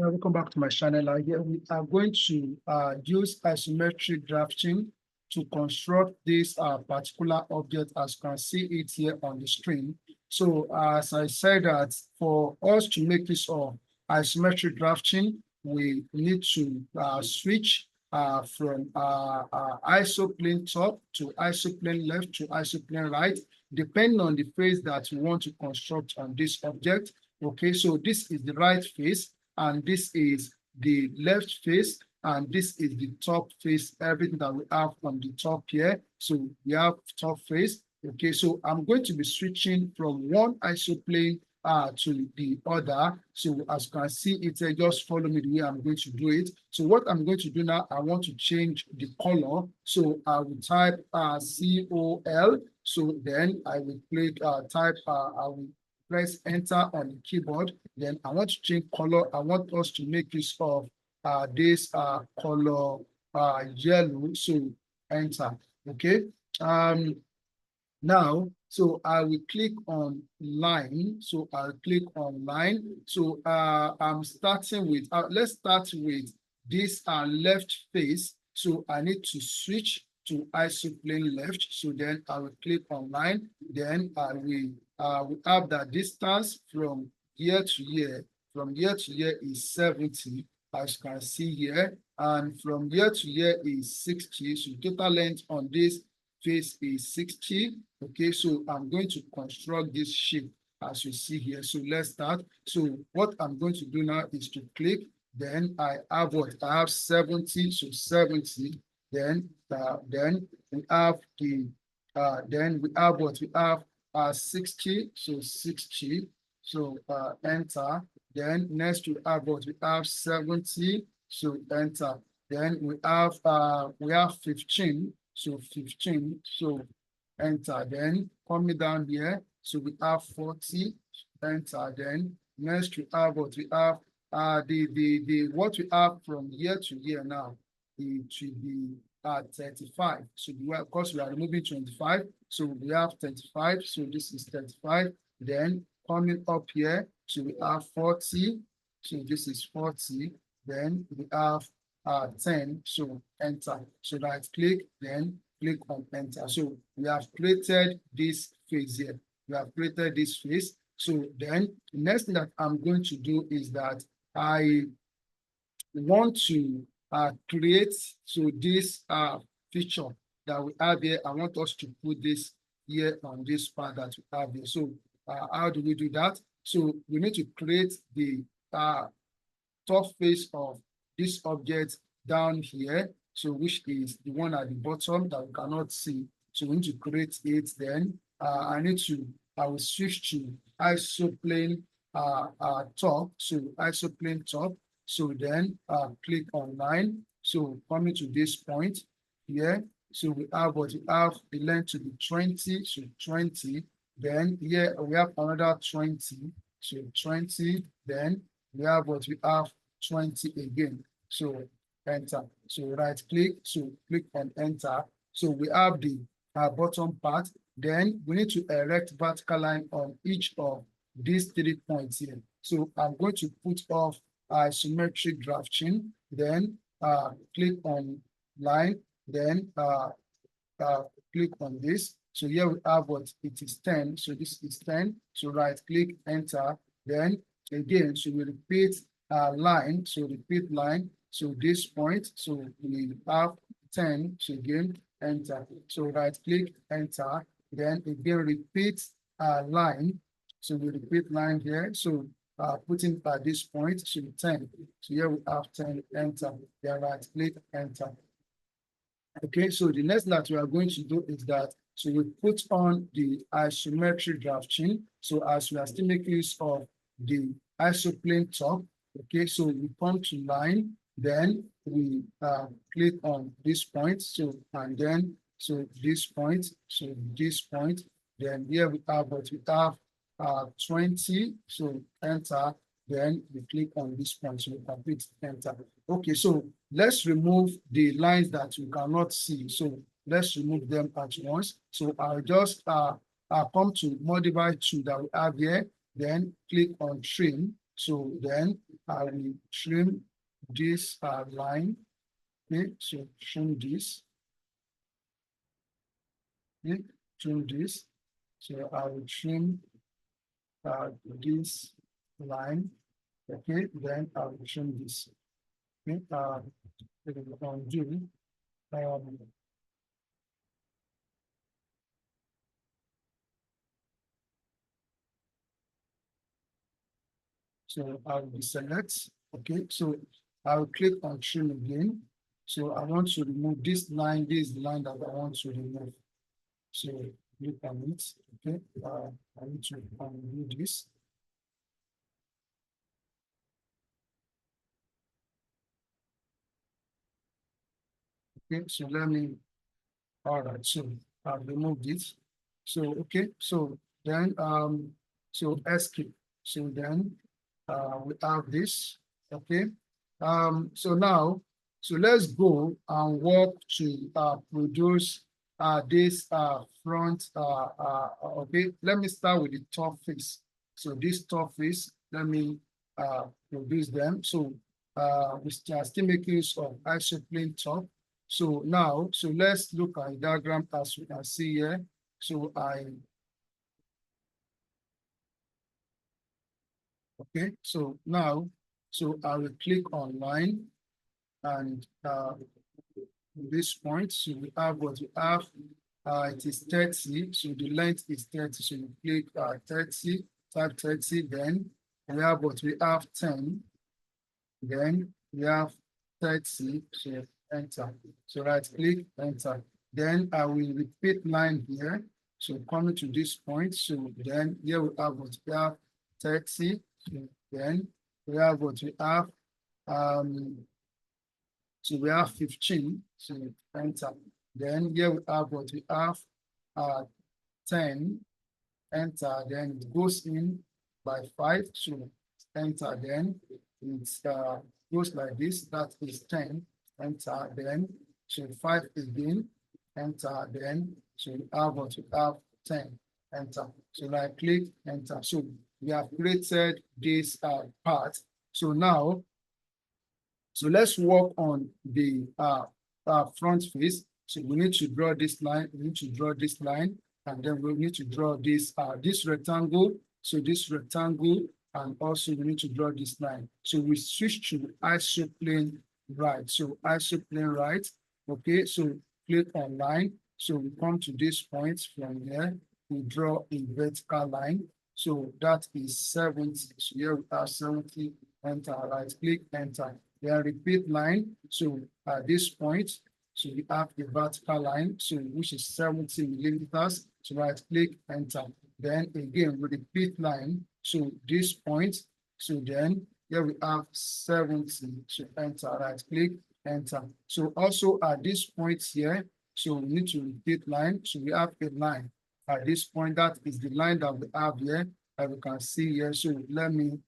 Welcome back to my channel. Here we are going to use isometric drafting to construct this particular object, as you can see it here on the screen. So as I said, that for us to make use of isometric drafting, we need to switch from isoplane top to isoplane left to isoplane right, depending on the face that we want to construct on this object. Okay, so this is the right face, and this is the left face, and this is the top face, everything that we have on the top here. So we have top face. Okay, so I'm going to be switching from one isoplane to the other. So as you can see it, just follow me the way I'm going to do it. So what I'm going to do now, I want to change the color. So I will type COL. So then I will click I will press enter on the keyboard. Then I want to change color. I want us to make use of this color yellow. So enter. Okay. Now, so I will click on line. So I'll click on line. So I'm starting with, let's start with this left face. So I need to switch to isoplane left. So then I will click on line. Then I will we have the distance from here to here. From here to here is 70, as you can see here. And from here to here is 60. So total length on this face is 60. Okay, so I'm going to construct this shape as you see here. So let's start. So what I'm going to do now is to click. Then I have what? I have 70. So 70. Then we have the then we have what? We have 60. So 60. So enter. Then next we have what? We have 70. So enter. Then we have 15. So 15. So enter. Then coming down here. So we have 40. Enter. Then next we have what? We have the what we have from here to here now. It should be 35. So of course we are removing 25. So we have 35. So this is 35. Then coming up here, so we have 40. So this is 40. Then we have 10. So enter. So right click, then click on enter. So we have created this face here. We have created this face. So then the next thing that I'm going to do is that I want to create this feature that we have here. I want us to put this here on this part that we have here. So how do we do that? So we need to create the top face of this object down here. So which is the one at the bottom that we cannot see. So we need to create it. Then I will switch to isoplane top. So isoplane top. So then click on line. So coming to this point here. So we have what we have the length to be 20. So 20. Then here we have another 20. So 20. Then we have what we have 20 again. So enter. So right click. So click on enter. So we have the bottom part. Then we need to erect vertical line on each of these 3 points here. So I'm going to put off isometric drafting. Then click on line. Then click on this. So here we have what it is 10. So this is 10. So right click, enter. Then again, so we repeat line. So repeat line. So this point. So we have 10. So again, enter. So right click, enter. Then again, repeat line. So we repeat line here. So putting at this point, so 10. So here we have 10, enter. Then right click, enter. Okay, so the next that we are going to do is that, so we put on the isometric drafting. So as we are still making use of the isoplane top, okay, so we come to line, then we click on this point, so and then so this point, so this point, then here we have what we have 20, so enter. Then we click on this point, so we complete enter. Okay, so let's remove the lines that we cannot see. So let's remove them at once. So I'll just come to modify tool that we have here, then click on trim. So then I will trim this line. Okay, so trim this. Okay, trim this. So I will trim this line. Okay, then I will trim this. Okay, undo. So I will deselect. Okay, so I will click on trim again. So I want to remove this line. This is the line that I want to remove. So click on it. Okay, I need to undo this. Okay, so let me. All right, so I've removed it. So okay, so then so escape. So then we have this. Okay. So now, so let's go and work to produce this front. Okay, let me start with the top face. So this top face, let me produce them. So we are still making use of isoplane top. So now, so let's look at the diagram as we can see here. So okay, so now, so I will click on line and this point, so we have what we have, it is 30, so the length is 30, so you click 30, type 30, then we have what we have 10, then we have 30, so enter. So right click, enter. Then I will repeat line here. So coming to this point, so then here we have what we have 30, so then we have what we have, so we have 15, so enter. Then here we have what we have, 10, enter, then it goes in by 5, so enter, then it goes like this, that is 10, enter, then so 5 again, enter, then so we have what we have 10, enter. So I click enter. So we have created this part. So now, so let's work on the front face. So we need to draw this line, we need to draw this line, and then we need to draw this this rectangle. So this rectangle, and also we need to draw this line. So we switch to isoplane right. So isoplane right. Okay, so click on line. So we come to this point from here. We draw a vertical line. So that is 70. So here we have 70. Enter. Right click. Enter. Then repeat line. So at this point, so we have the vertical line, so which is 70 millimeters. So right click, enter. Then again, we repeat line. So this point, so then here we have 70. So enter, right click, enter. So also at this point here, so we need to repeat line. So we have a line. At this point, that is the line that we have here, that we can see here. So let me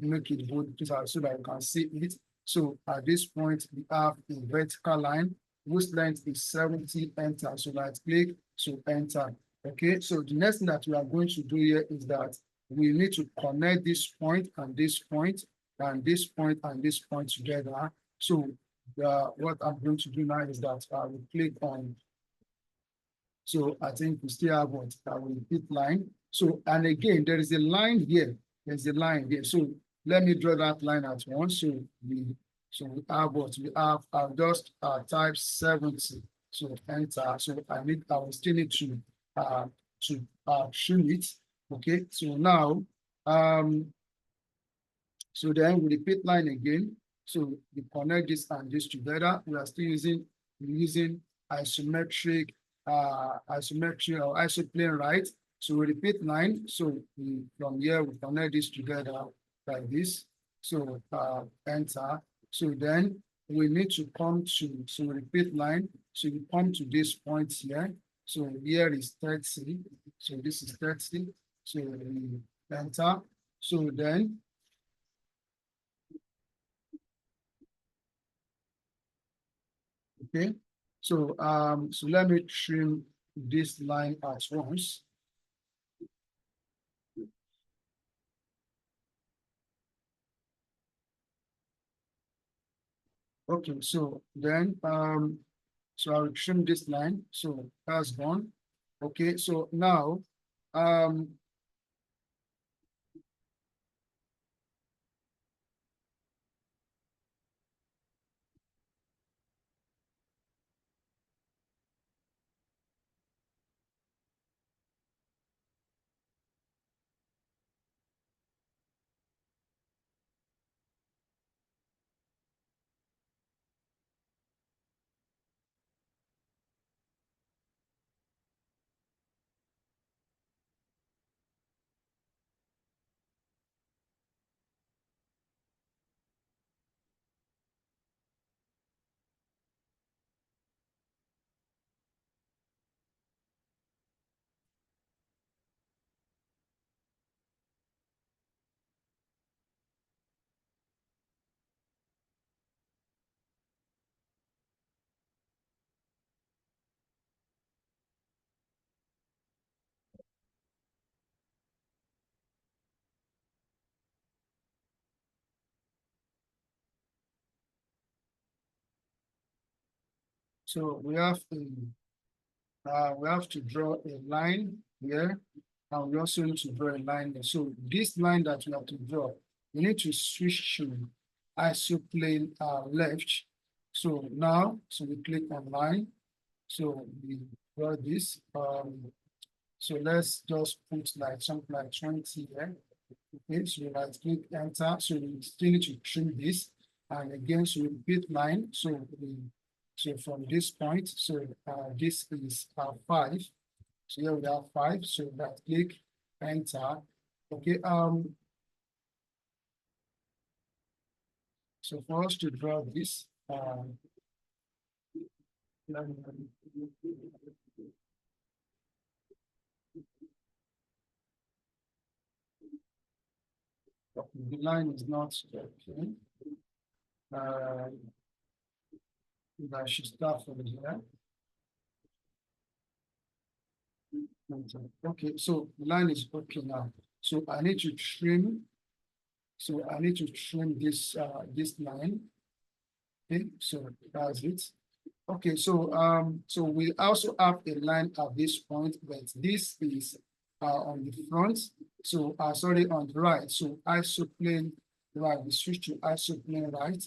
make it bold so that you can see it. So at this point, we have a vertical line whose length is 70, enter. So right click, so enter. Okay, so the next thing that we are going to do here is that we need to connect this point and this point and this point and this point together. So what I'm going to do now is that I will click on, so I think we still have what I will repeat line. So, and again, there is a line here. There's a line here. So let me draw that line at once. So we have what we have. I'll just type 70. So enter. So I will still need to trim it. Okay. So now so then we repeat line again. So we connect this and this together. We are still using isometric or isoplane right. So we repeat line. So from here we connect this together like this. So enter. So then we need to come to, so we repeat line. So we come to this point here. So here is 30. So this is 30. So we enter. So then okay. So so let me trim this line at once. Okay, so then so I'll trim this line. So that's gone. Okay, so now so we have to draw a line here, and we also need to draw a line there. So this line that we have to draw, we need to switch to isoplane left. So now, so we click on line. So we draw this. So let's just put like something like 20 here. Okay, so right click enter. So we still need to trim this. And again, so we repeat line. So from this point, so this is 5. So here we have 5. So right click enter. Okay, so for us to draw this, the line is not okay. I should start from here. Okay, so the line is okay now. So I need to trim. So I need to trim this line. Okay, so that's it. Okay, so we also have a line at this point, but this is on the front. So sorry, on the right. So isoplane right. We switch to isoplane right.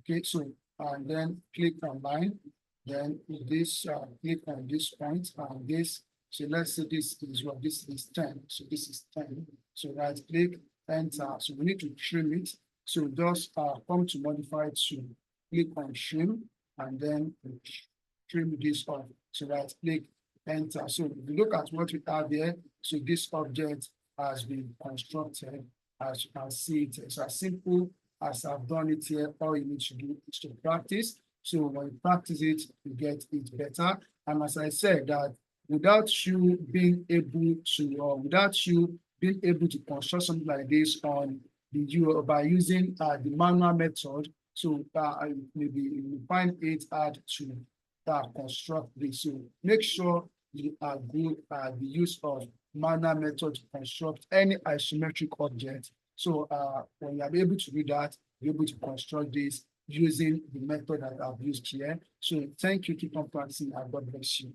Okay, so and then click on line. Then this click on this point and this. So let's say this is what this is 10. So this is 10. So right click enter. So we need to trim it. So just come to modify to click on trim and then trim this off. So right click enter. So if you look at what we have there, so this object has been constructed as you can see it. It's as simple as I've done it here. All you need to do is to practice. So when you practice it, you get it better. And as I said, that without you being able to, or without you being able to construct something like this on the you by using the manual method, so maybe you find it hard to construct this. So make sure you are good at the use of manual method to construct any isometric object. So when you are able to do that, you're able to construct this using the method that I've used here. So thank you, keep on practicing, and God bless you.